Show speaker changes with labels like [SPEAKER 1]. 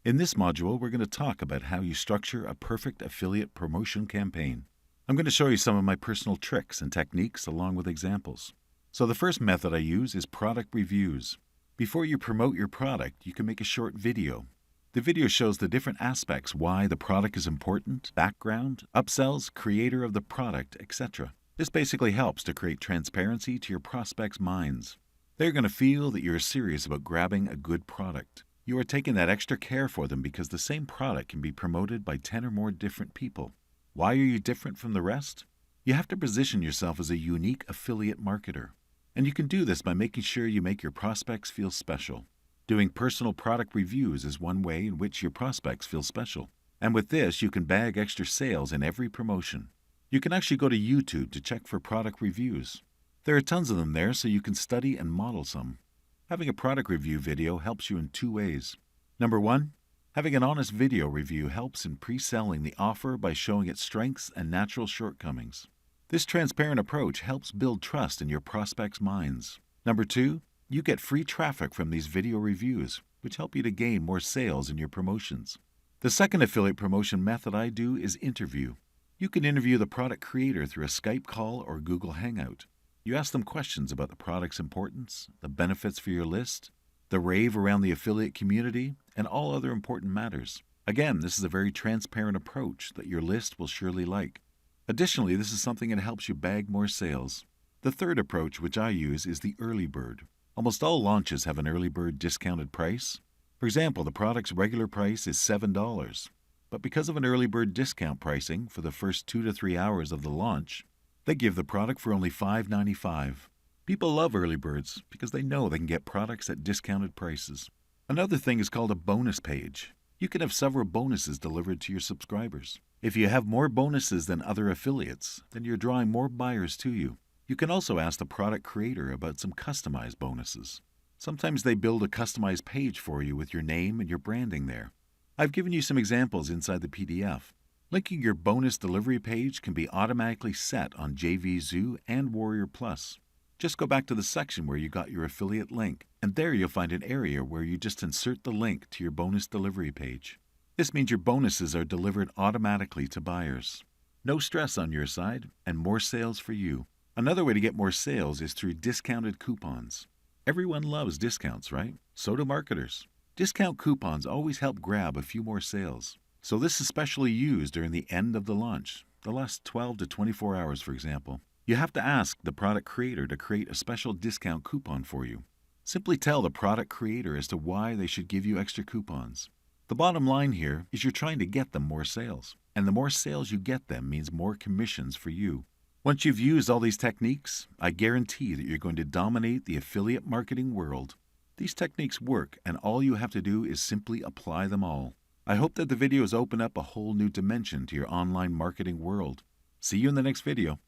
[SPEAKER 1] In this module, we're going to talk about how you structure a perfect affiliate promotion campaign. I'm going to show you some of my personal tricks and techniques along with examples. So the first method I use is product reviews. Before you promote your product, you can make a short video. The video shows the different aspects, why the product is important, background, upsells, creator of the product, etc. This basically helps to create transparency to your prospects' minds. They're going to feel that you're serious about grabbing a good product. You are taking that extra care for them because the same product can be promoted by 10 or more different people. Why are you different from the rest? You have to position yourself as a unique affiliate marketer. And you can do this by making sure you make your prospects feel special. Doing personal product reviews is one way in which your prospects feel special. And with this, you can bag extra sales in every promotion. You can actually go to YouTube to check for product reviews. There are tons of them there, so you can study and model some. Having a product review video helps you in two ways. Number one, having an honest video review helps in pre-selling the offer by showing its strengths and natural shortcomings. This transparent approach helps build trust in your prospects' minds. Number two, you get free traffic from these video reviews, which help you to gain more sales in your promotions. The second affiliate promotion method I do is interview. You can interview the product creator through a Skype call or Google Hangout. You ask them questions about the product's importance, the benefits for your list, the rave around the affiliate community, and all other important matters. Again, this is a very transparent approach that your list will surely like. Additionally, this is something that helps you bag more sales. The third approach, which I use, is the early bird. Almost all launches have an early bird discounted price. For example, the product's regular price is $7, but because of an early bird discount pricing for the first 2 to 3 hours of the launch, they give the product for only $5.95. People love early birds because they know they can get products at discounted prices. Another thing is called a bonus page. You can have several bonuses delivered to your subscribers. If you have more bonuses than other affiliates, then you're drawing more buyers to you. You can also ask the product creator about some customized bonuses. Sometimes they build a customized page for you with your name and your branding there. I've given you some examples inside the PDF. Linking your bonus delivery page can be automatically set on JVZoo and Warrior Plus. Just go back to the section where you got your affiliate link, and there you'll find an area where you just insert the link to your bonus delivery page. This means your bonuses are delivered automatically to buyers. No stress on your side, and more sales for you. Another way to get more sales is through discounted coupons. Everyone loves discounts, right? So do marketers. Discount coupons always help grab a few more sales. So this is especially used during the end of the launch, the last 12 to 24 hours, for example. You have to ask the product creator to create a special discount coupon for you. Simply tell the product creator as to why they should give you extra coupons. The bottom line here is you're trying to get them more sales, and the more sales you get them means more commissions for you. Once you've used all these techniques, I guarantee that you're going to dominate the affiliate marketing world. These techniques work, and all you have to do is simply apply them all. I hope that the videos open up a whole new dimension to your online marketing world. See you in the next video.